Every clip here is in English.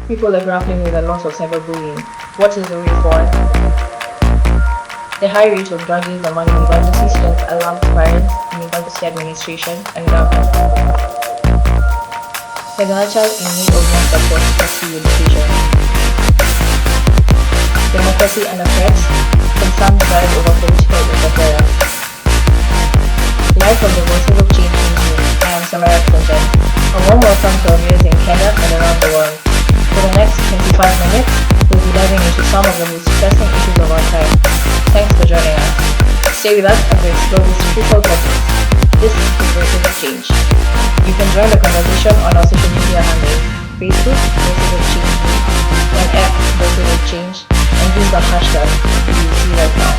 People are grappling with the loss of cyberbullying. What is the way forward? The high rate of drug use among university students alarms parents, university administration, and government. Technology in need of more support for free education. Democracy under threat. Concerns rise over political interference. Live from the Voices of Change Newsroom, I am Samara Clinton. A warm welcome to our viewers in Kenya and around the world. For the next 25 minutes, we'll be diving into some of the most pressing issues of our time. Thanks for joining us. Stay with us as we explore these crucial topics. This is Voices of Change. You can join the conversation on our social media handles: Facebook, Voices of Change, and X, Voices of Change, and use the hashtag you see right now.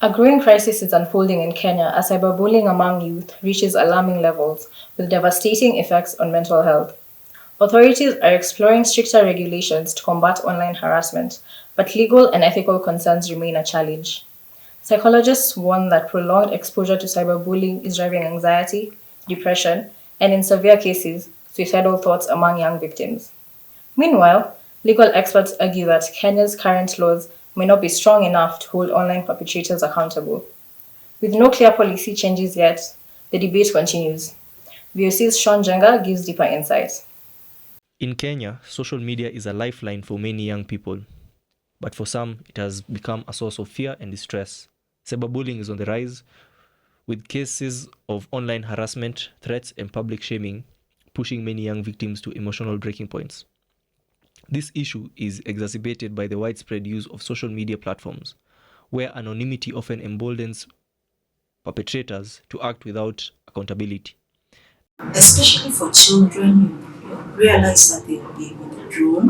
A growing crisis is unfolding in Kenya as cyberbullying among youth reaches alarming levels, with devastating effects on mental health. Authorities are exploring stricter regulations to combat online harassment, but legal and ethical concerns remain a challenge. Psychologists warn that prolonged exposure to cyberbullying is driving anxiety, depression, and in severe cases, suicidal thoughts among young victims. Meanwhile, legal experts argue that Kenya's current laws may not be strong enough to hold online perpetrators accountable. With no clear policy changes yet, the debate continues. VOC's Sean Jenga gives deeper insights. In Kenya, social media is a lifeline for many young people, but for some, it has become a source of fear and distress. Cyberbullying is on the rise, with cases of online harassment, threats, and public shaming pushing many young victims to emotional breaking points. This issue is exacerbated by the widespread use of social media platforms, where anonymity often emboldens perpetrators to act without accountability. Especially for children, you realize that they will be withdrawn,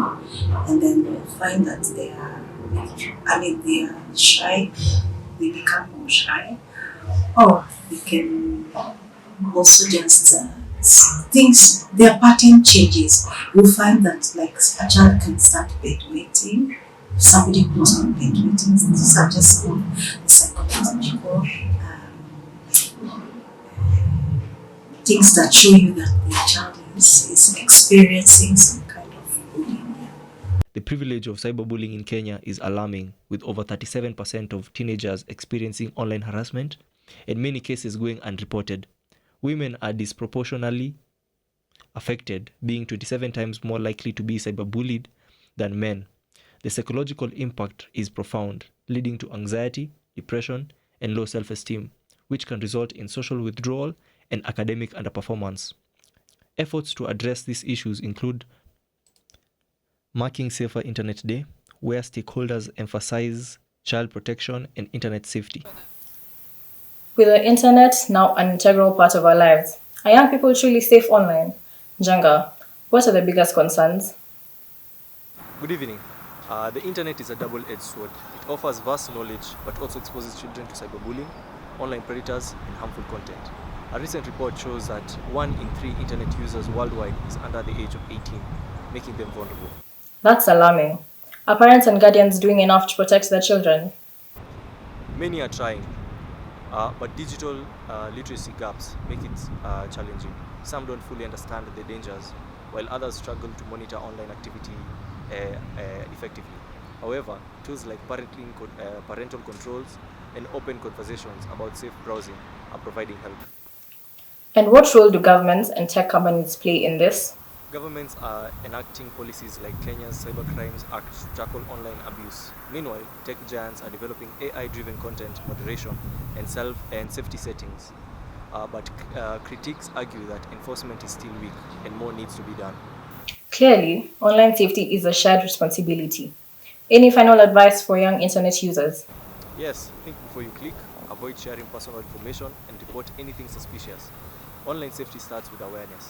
and then you find that they are shy, they become more shy, or they can also just things, their pattern changes. You find that like a child can start bedwetting, somebody goes on bedwetting, these are just all psychological things that show you that the child is experiencing some kind of bullying. The privilege of cyberbullying in Kenya is alarming, with over 37% of teenagers experiencing online harassment, and many cases going unreported. Women are disproportionately affected, being 27 times more likely to be cyberbullied than men. The psychological impact is profound, leading to anxiety, depression, and low self-esteem, which can result in social withdrawal and academic underperformance. Efforts to address these issues include marking Safer Internet Day, where stakeholders emphasize child protection and internet safety. With the internet now an integral part of our lives, are young people truly safe online? Jenga, what are the biggest concerns? Good evening. The internet is a double-edged sword. It offers vast knowledge but also exposes children to cyberbullying, online predators, and harmful content. A recent report shows that 1 in 3 internet users worldwide is under the age of 18, making them vulnerable. That's alarming. Are parents and guardians doing enough to protect their children? Many are trying, but digital literacy gaps make it challenging. Some don't fully understand the dangers, while others struggle to monitor online activity effectively. However, tools like parental controls and open conversations about safe browsing are providing help. And what role do governments and tech companies play in this? Governments are enacting policies like Kenya's Cybercrimes Act to tackle online abuse. Meanwhile, tech giants are developing AI-driven content moderation and safety settings. But critics argue that enforcement is still weak and more needs to be done. Clearly, online safety is a shared responsibility. Any final advice for young internet users? Yes, think before you click, avoid sharing personal information, and report anything suspicious. Online safety starts with awareness.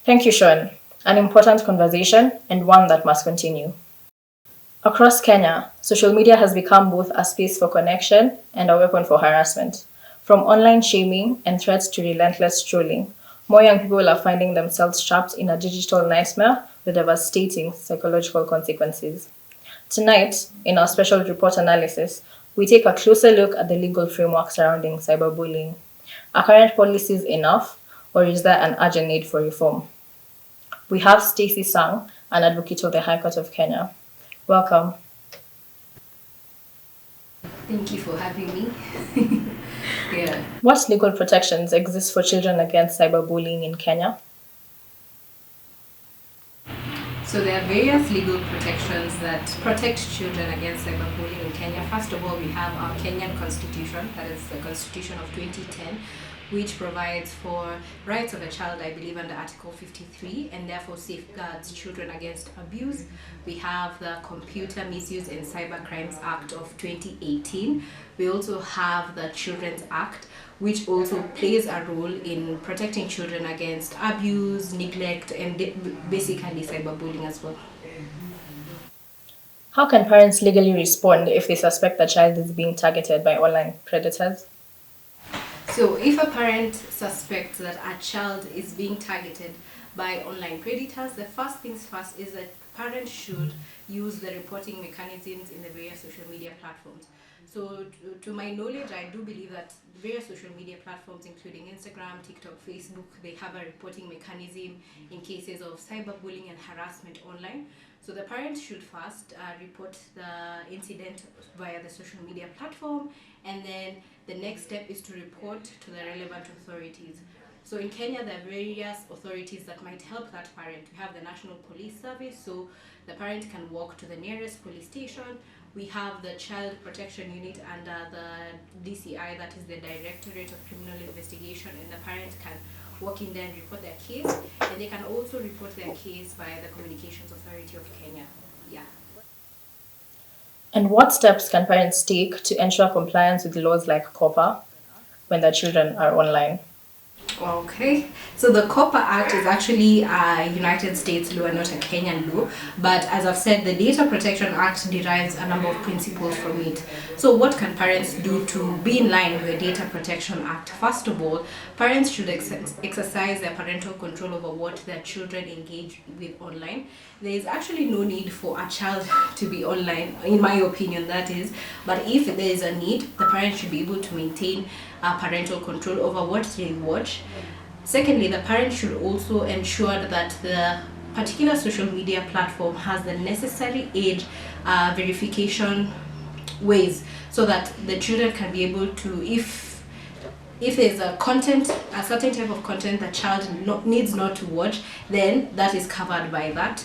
Thank you, Sean. An important conversation and one that must continue. Across Kenya, social media has become both a space for connection and a weapon for harassment. From online shaming and threats to relentless trolling, more young people are finding themselves trapped in a digital nightmare with devastating psychological consequences. Tonight, in our special report analysis, we take a closer look at the legal framework surrounding cyberbullying. Are current policies enough, or is there an urgent need for reform? We have Stacey Sang, an advocate of the High Court of Kenya. Welcome. Thank you for having me. Yeah. What legal protections exist for children against cyberbullying in Kenya? So there are various legal protections that protect children against cyberbullying in Kenya. First of all, we have our Kenyan Constitution, that is the Constitution of 2010, which provides for rights of a child, I believe, under Article 53, and therefore safeguards children against abuse. We have the Computer Misuse and Cybercrimes Act of 2018. We also have the Children's Act, which also plays a role in protecting children against abuse, neglect, and basically cyberbullying as well. How can parents legally respond if they suspect a child is being targeted by online predators? So if a parent suspects that a child is being targeted by online predators, the first things first is that parents should use the reporting mechanisms in the various social media platforms. So to my knowledge, I do believe that various social media platforms, including Instagram, TikTok, Facebook, they have a reporting mechanism in cases of cyberbullying and harassment online. So the parents should first report the incident via the social media platform, and then the next step is to report to the relevant authorities. So in Kenya, there are various authorities that might help that parent. We have the National Police Service, so the parent can walk to the nearest police station. We have the Child Protection Unit under the DCI, that is the Directorate of Criminal Investigation, and the parent can walk in there and report their case, and they can also report their case via the Communications Authority of Kenya. Yeah. And what steps can parents take to ensure compliance with laws like COPPA when their children are online? Okay, so the COPPA Act is actually a United States law and not a Kenyan law, but as I've said, the Data Protection Act derives a number of principles from it. So what can parents do to be in line with the Data Protection Act? First of all, parents should exercise their parental control over what their children engage with online. There is actually no need for a child to be online, in my opinion, that is, but if there is a need, the parent should be able to maintain parental control over what they watch. Secondly, the parent should also ensure that the particular social media platform has the necessary age verification ways, so that the children can be able to, if there's a certain type of content the child needs not to watch, then that is covered by that.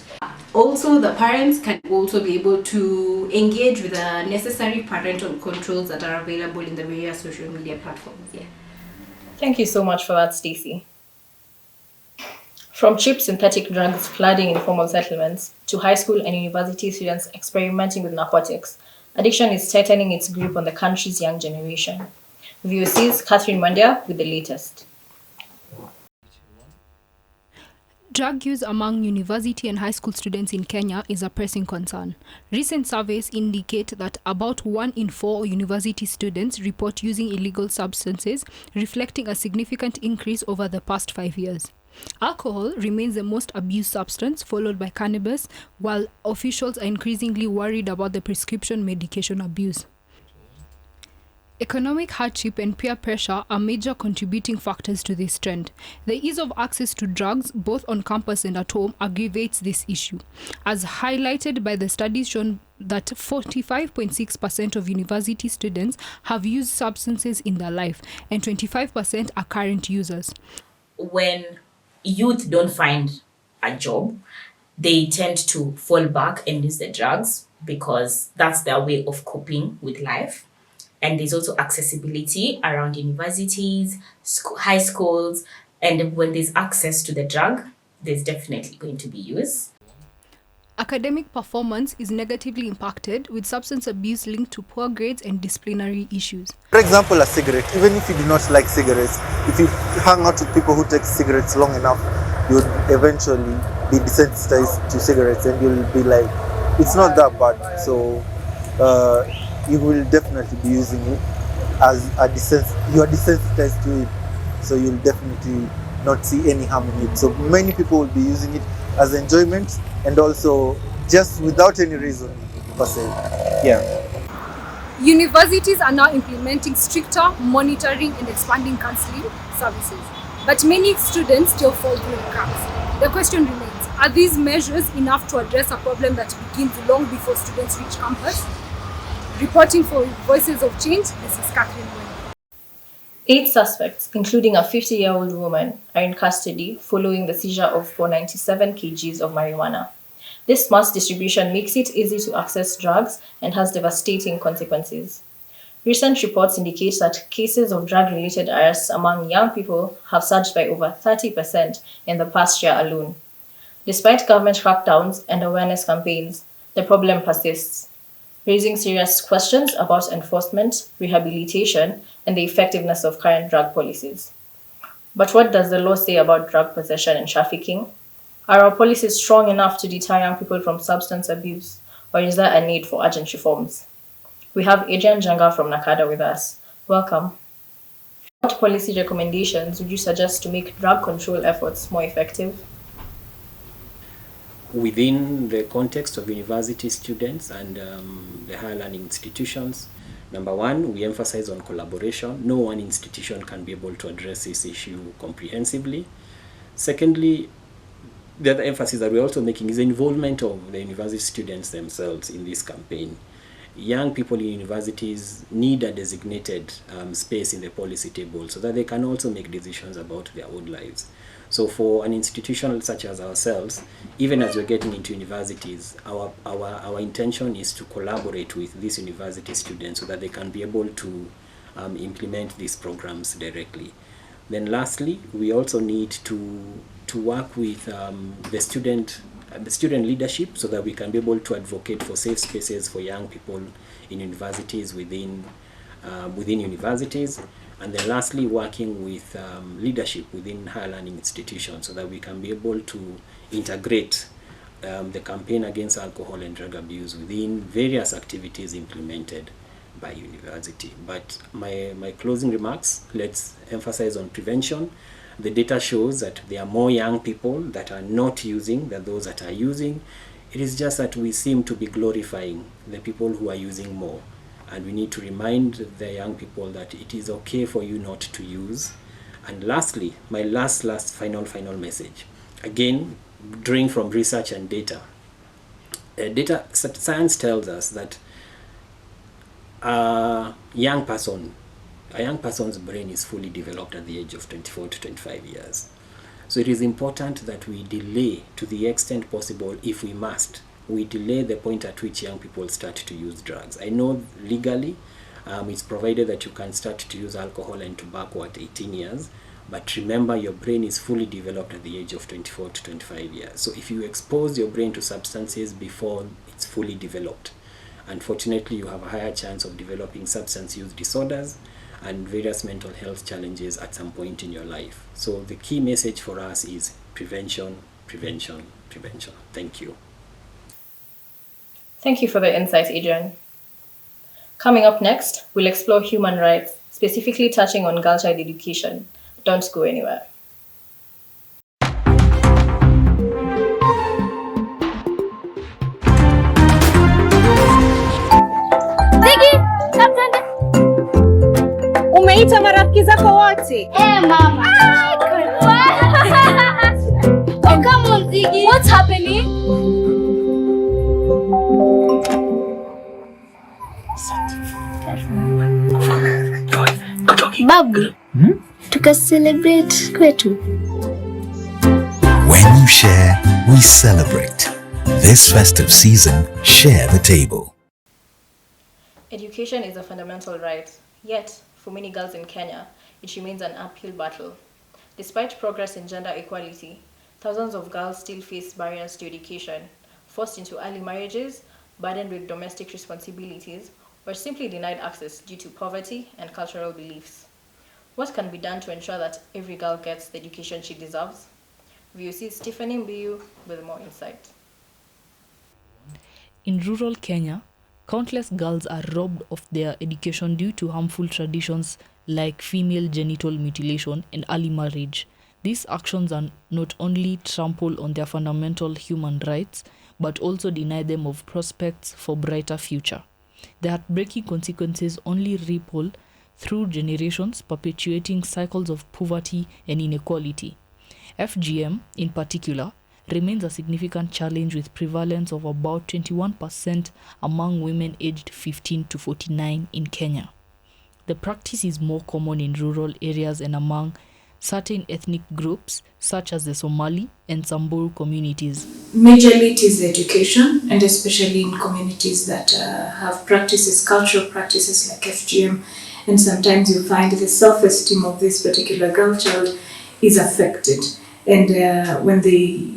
Also, the parents can also be able to engage with the necessary parental controls that are available in the various social media platforms. Yeah. Thank you so much for that, Stacey. From cheap synthetic drugs flooding informal settlements to high school and university students experimenting with narcotics, addiction is tightening its grip on the country's young generation. VOC's Catherine Mandia with the latest. Drug use among university and high school students in Kenya is a pressing concern. Recent surveys indicate that about 1 in 4 university students report using illegal substances, reflecting a significant increase over the past 5 years. Alcohol remains the most abused substance, followed by cannabis, while officials are increasingly worried about the prescription medication abuse. Economic hardship and peer pressure are major contributing factors to this trend. The ease of access to drugs, both on campus and at home, aggravates this issue, as highlighted by the studies shown that 45.6% of university students have used substances in their life, and 25% are current users. When youth don't find a job, they tend to fall back and use the drugs because that's their way of coping with life. And there's also accessibility around universities, high schools, and when there's access to the drug, there's definitely going to be use. Academic performance is negatively impacted, with substance abuse linked to poor grades and disciplinary issues. For example, a cigarette. Even if you do not like cigarettes, if you hang out with people who take cigarettes long enough, you'll eventually be desensitized to cigarettes and you'll be like, it's not that bad. So you will definitely be using it as you are desensitized to it. So you'll definitely not see any harm in it. So many people will be using it as enjoyment and also just without any reason per se. Yeah. Universities are now implementing stricter monitoring and expanding counseling services, but many students still fall through the cracks. The question remains, are these measures enough to address a problem that begins long before students reach campus? Reporting for Voices of Change, this is Catherine Wayne. 8 suspects, including a 50-year-old woman, are in custody following the seizure of 497 kgs of marijuana. This mass distribution makes it easy to access drugs and has devastating consequences. Recent reports indicate that cases of drug related arrests among young people have surged by over 30% in the past year alone. Despite government crackdowns and awareness campaigns, the problem persists, raising serious questions about enforcement, rehabilitation, and the effectiveness of current drug policies. But what does the law say about drug possession and trafficking? Are our policies strong enough to deter young people from substance abuse, or is there a need for urgent reforms? We have Adrian Jenga from Nakada with us. Welcome. What policy recommendations would you suggest to make drug control efforts more effective? Within the context of university students and the higher learning institutions, number one, we emphasize on collaboration. No one institution can be able to address this issue comprehensively. Secondly, the other emphasis that we're also making is the involvement of the university students themselves in this campaign. Young people in universities need a designated space in the policy table so that they can also make decisions about their own lives. So for an institution such as ourselves, even as we're getting into universities, our intention is to collaborate with these university students so that they can be able to implement these programs directly. Then lastly, we also need to work with the student leadership so that we can be able to advocate for safe spaces for young people in universities within universities. And then lastly, working with leadership within higher learning institutions so that we can be able to integrate the campaign against alcohol and drug abuse within various activities implemented by university. But my closing remarks, let's emphasize on prevention. The data shows that there are more young people that are not using than those that are using. It is just that we seem to be glorifying the people who are using more. And we need to remind the young people that it is okay for you not to use. And lastly, my last final message. Again, drawing from research and data. Science tells us that a young person's brain is fully developed at the age of 24 to 25 years. So it is important that we delay to the extent possible, if we must, we delay the point at which young people start to use drugs. I know legally it's provided that you can start to use alcohol and tobacco at 18 years, but remember your brain is fully developed at the age of 24 to 25 years. So if you expose your brain to substances before it's fully developed, unfortunately you have a higher chance of developing substance use disorders and various mental health challenges at some point in your life. So the key message for us is prevention, prevention, prevention. Thank you. Thank you for the insight, Adrian. Coming up next, we'll explore human rights, specifically touching on girl child education. Don't go anywhere. Umeita marafiki zako wote? Mama. Oh, come on, Ziggy. What's happening? Babu, tukacelebrate kwetu. When you share, we celebrate. This festive season, share the table. Education is a fundamental right, yet, for many girls in Kenya, it remains an uphill battle. Despite progress in gender equality, thousands of girls still face barriers to education, forced into early marriages, burdened with domestic responsibilities, or simply denied access due to poverty and cultural beliefs. What can be done to ensure that every girl gets the education she deserves? VOC's Tiffany Mbiu with more insight. In rural Kenya, countless girls are robbed of their education due to harmful traditions like female genital mutilation and early marriage. These actions are not only trample on their fundamental human rights, but also deny them of prospects for brighter future. The heartbreaking consequences only ripple through generations, perpetuating cycles of poverty and inequality. FGM, in particular, remains a significant challenge with prevalence of about 21% among women aged 15 to 49 in Kenya. The practice is more common in rural areas and among certain ethnic groups such as the Somali and Samburu communities. Majorly it is education, and especially in communities that have practices, cultural practices like FGM, and sometimes you find the self-esteem of this particular girl child is affected. And when they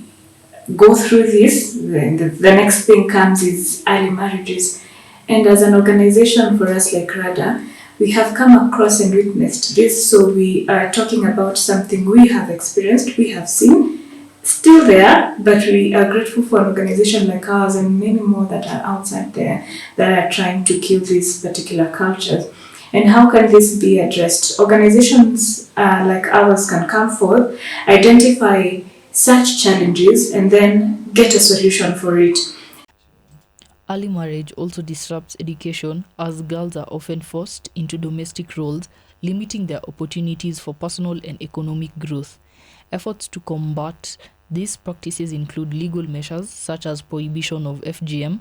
go through this, the next thing comes is early marriages. And as an organization for us like RADA, we have come across and witnessed this, so we are talking about something we have experienced, we have seen, still there, but we are grateful for an organization like ours and many more that are outside there that are trying to kill these particular cultures. And how can this be addressed? Organizations like ours can come forth, identify such challenges, and then get a solution for it. Early marriage also disrupts education as girls are often forced into domestic roles, limiting their opportunities for personal and economic growth. Efforts to combat these practices include legal measures such as prohibition of FGM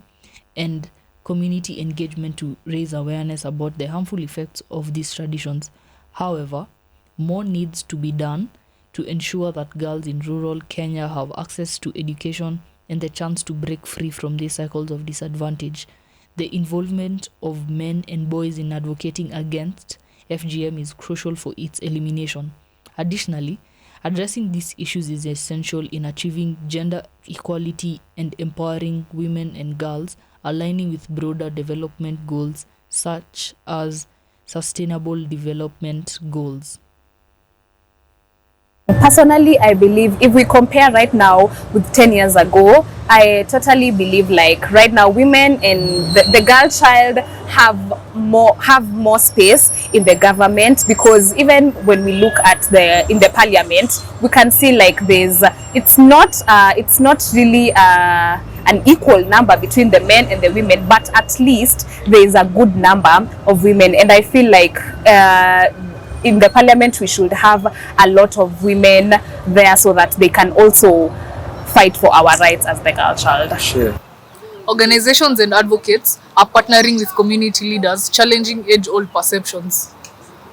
and community engagement to raise awareness about the harmful effects of these traditions. However, more needs to be done to ensure that girls in rural Kenya have access to education and the chance to break free from these cycles of disadvantage. The involvement of men and boys in advocating against FGM is crucial for its elimination. Additionally, addressing these issues is essential in achieving gender equality and empowering women and girls, aligning with broader development goals such as Sustainable Development Goals. Personally, I believe if we compare right now with 10 years ago, I totally believe like right now women and the girl child have more space in the government, because even when we look at in the parliament, we can see like it's not really an equal number between the men and the women, but at least there is a good number of women, and I feel like in the parliament we should have a lot of women there so that they can also fight for our rights as the girl child. Sure. Organizations and advocates are partnering with community leaders, challenging age-old perceptions.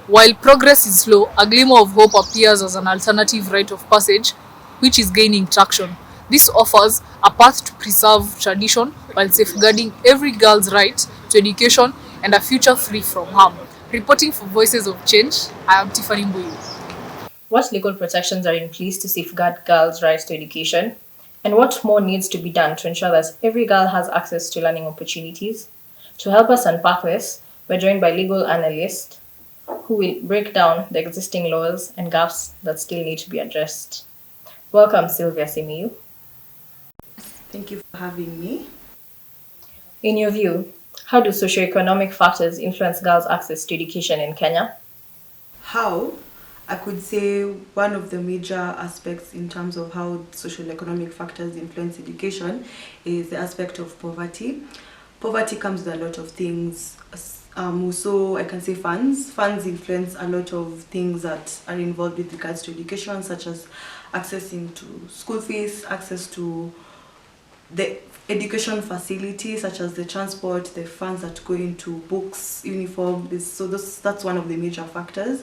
While progress is slow, a glimmer of hope appears as an alternative rite of passage, which is gaining traction. This offers a path to preserve tradition while safeguarding every girl's right to education and a future free from harm. Reporting for Voices of Change, I am Tiffany Mbuyu. What legal protections are in place to safeguard girls' rights to education? And what more needs to be done to ensure that every girl has access to learning opportunities? To help us unpack this, we're joined by legal analysts who will break down the existing laws and gaps that still need to be addressed. Welcome, Sylvia Simiyu. Thank you for having me. In your view, how do socioeconomic factors influence girls' access to education in Kenya? How? I could say one of the major aspects in terms of how social economic factors influence education is the aspect of poverty. Poverty comes with a lot of things. Also, I can say funds. Funds influence a lot of things that are involved with regards to education, such as accessing to school fees, access to the education facilities, such as the transport, the funds that go into books, uniform. That's one of the major factors.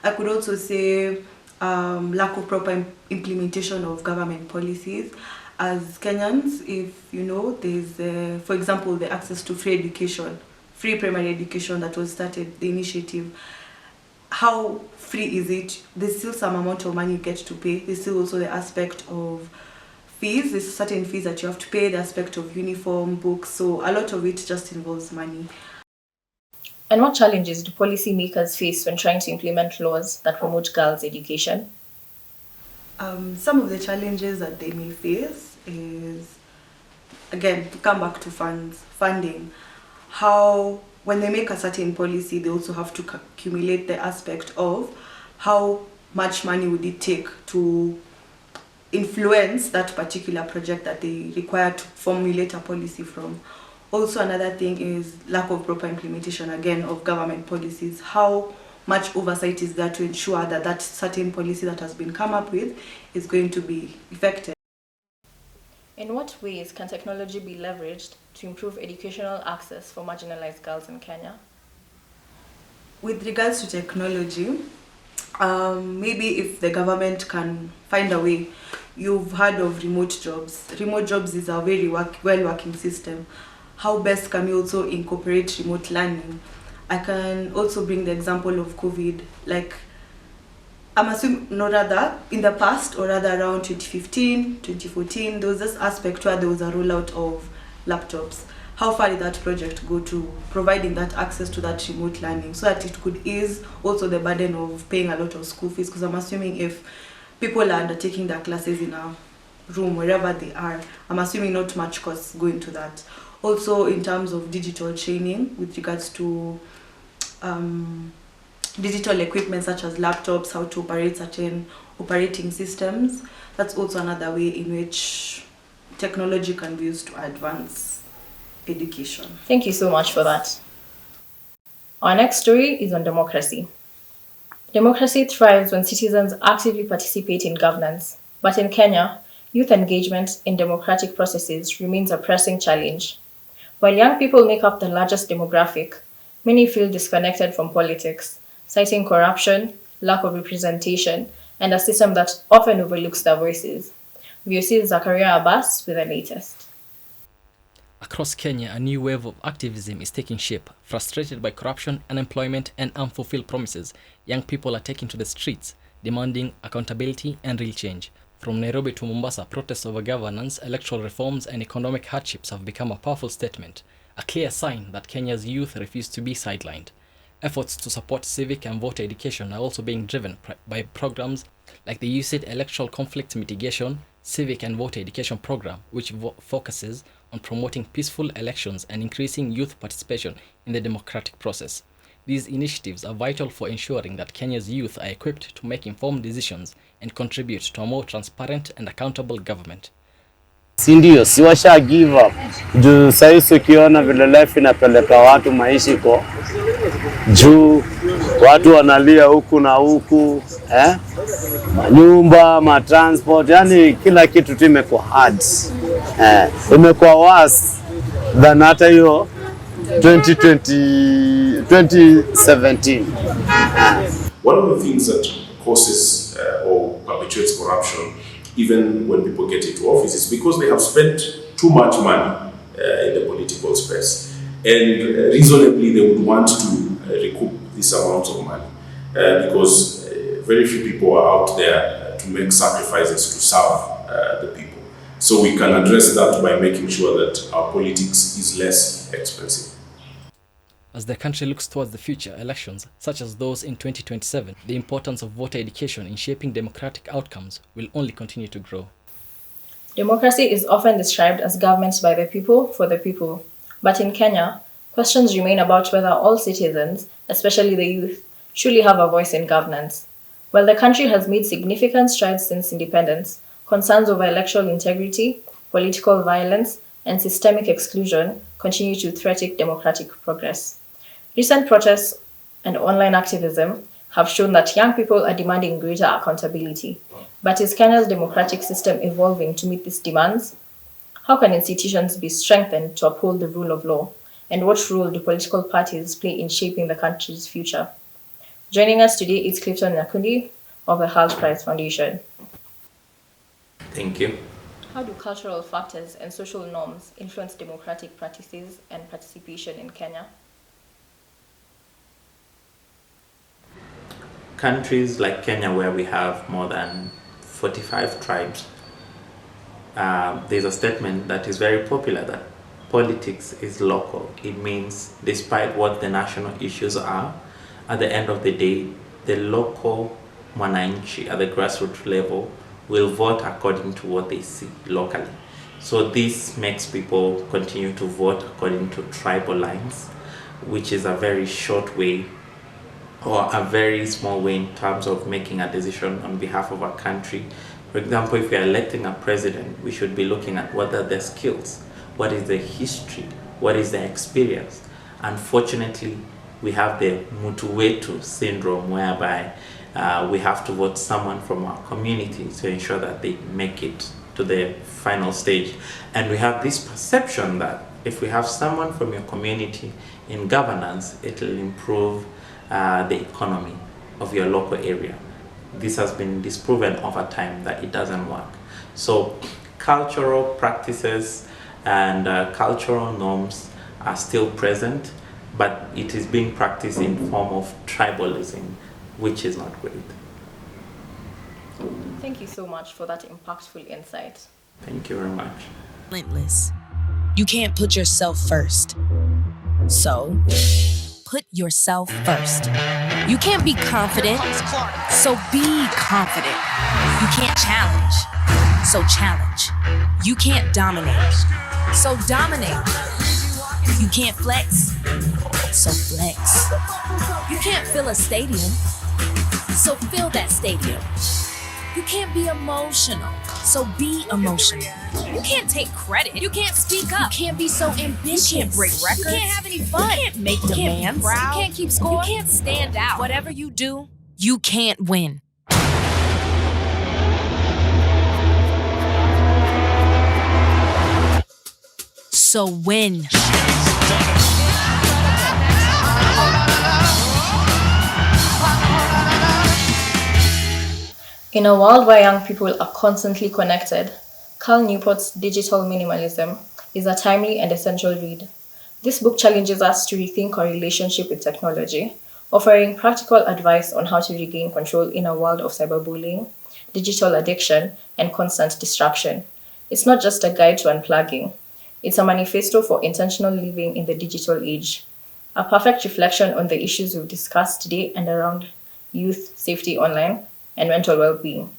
I could also say lack of proper implementation of government policies. As Kenyans, if you know, there's, for example, the access to free education, free primary education that was started, the initiative. How free is it? There's still some amount of money you get to pay. There's still also the aspect of fees. There's certain fees that you have to pay, the aspect of uniform, books. So a lot of it just involves money. And what challenges do policymakers face when trying to implement laws that promote girls' education? Some of the challenges that they may face is, again, to come back to funding. How, when they make a certain policy, they also have to accumulate the aspect of how much money would it take to influence that particular project that they require to formulate a policy from. Also, another thing is lack of proper implementation, again, of government policies. How much oversight is there to ensure that that certain policy that has been come up with is going to be effective? In what ways can technology be leveraged to improve educational access for marginalized girls in Kenya? With regards to technology, maybe if the government can find a way. You've heard of remote jobs. Remote jobs is a very well-working system. How best can we also incorporate remote learning? I can also bring the example of COVID. Like, I'm assuming, no, rather, in the past, or rather around 2015, 2014, there was this aspect where there was a rollout of laptops. How far did that project go to providing that access to that remote learning so that it could ease also the burden of paying a lot of school fees? Because I'm assuming if people are undertaking their classes in a room, wherever they are, I'm assuming not much costs go into that. Also, in terms of digital training with regards to digital equipment such as laptops, how to operate certain operating systems, that's also another way in which technology can be used to advance education. Thank you so much for that. Our next story is on democracy. Democracy thrives when citizens actively participate in governance, but in Kenya, youth engagement in democratic processes remains a pressing challenge. While young people make up the largest demographic, many feel disconnected from politics, citing corruption, lack of representation, and a system that often overlooks their voices. VOC's Zakaria Abbas with the latest. Across Kenya, a new wave of activism is taking shape. Frustrated by corruption, unemployment, and unfulfilled promises, young people are taking to the streets, demanding accountability and real change. From Nairobi to Mombasa, protests over governance, electoral reforms, and economic hardships have become a powerful statement, a clear sign that Kenya's youth refuse to be sidelined. Efforts to support civic and voter education are also being driven by programs like the USAID Electoral Conflict Mitigation Civic and Voter Education Program, which focuses on promoting peaceful elections and increasing youth participation in the democratic process. These initiatives are vital for ensuring that Kenya's youth are equipped to make informed decisions and contribute to a more transparent and accountable government. Si ndio, si washa give up. Juu sasa ukiona vile life inapeleka watu maishi ko juu watu wanalia huku na huku, nyumba, matransport, yani kila kitu tu imekuwa hard. Imekuwa worse than hata hiyo 2017. One of the things that causes or perpetuates corruption, even when people get into office, is because they have spent too much money in the political space. And reasonably, they would want to recoup this amount of money because very few people are out there to make sacrifices to serve the people. So we can address that by making sure that our politics is less expensive. As the country looks towards the future elections, such as those in 2027, the importance of voter education in shaping democratic outcomes will only continue to grow. Democracy is often described as government by the people for the people. But in Kenya, questions remain about whether all citizens, especially the youth, truly have a voice in governance. While the country has made significant strides since independence, concerns over electoral integrity, political violence, and systemic exclusion continue to threaten democratic progress. Recent protests and online activism have shown that young people are demanding greater accountability. But is Kenya's democratic system evolving to meet these demands? How can institutions be strengthened to uphold the rule of law? And what role do political parties play in shaping the country's future? Joining us today is Clifton Nyakundi of the Health Prize Foundation. Thank you. How do cultural factors and social norms influence democratic practices and participation in Kenya? Countries like Kenya, where we have more than 45 tribes, there's a statement that is very popular that politics is local. It means despite what the national issues are, at the end of the day, the local mwananchi at the grassroots level will vote according to what they see locally. So this makes people continue to vote according to tribal lines, which is a very short way or a very small way in terms of making a decision on behalf of our country. For example, if we are electing a president, we should be looking at what are their skills, what is the history, what is their experience. Unfortunately, we have the Mutu Wetu syndrome, whereby we have to vote someone from our community to ensure that they make it to the final stage. And we have this perception that if we have someone from your community in governance, it will improve the economy of your local area. This has been disproven over time that it doesn't work. So cultural practices and cultural norms are still present, but it is being practiced in form of tribalism, which is not great. Thank you so much for that impactful insight. Thank you very much. Relentless. You can't put yourself first. So, put yourself first. You can't be confident. So be confident. You can't challenge. So challenge. You can't dominate. So dominate. You can't flex. So flex. You can't fill a stadium. So fill that stadium. You can't be emotional, so be emotional. You can't take credit. You can't speak up. You can't be so ambitious. You can't break records. You can't have any fun. You can't make demands. You can't keep score. You can't stand out. Whatever you do, you can't win. So win. In a world where young people are constantly connected, Cal Newport's Digital Minimalism is a timely and essential read. This book challenges us to rethink our relationship with technology, offering practical advice on how to regain control in a world of cyberbullying, digital addiction, and constant distraction. It's not just a guide to unplugging, it's a manifesto for intentional living in the digital age. A perfect reflection on the issues we've discussed today and around youth safety online and mental well-being.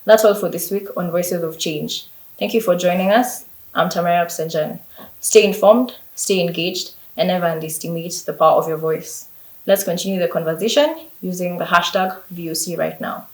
That's all for this week on Voices of Change. Thank you for joining us. I'm Tamara Absenjan. Stay informed, stay engaged, and never underestimate the power of your voice. Let's continue the conversation using the hashtag VOC right now.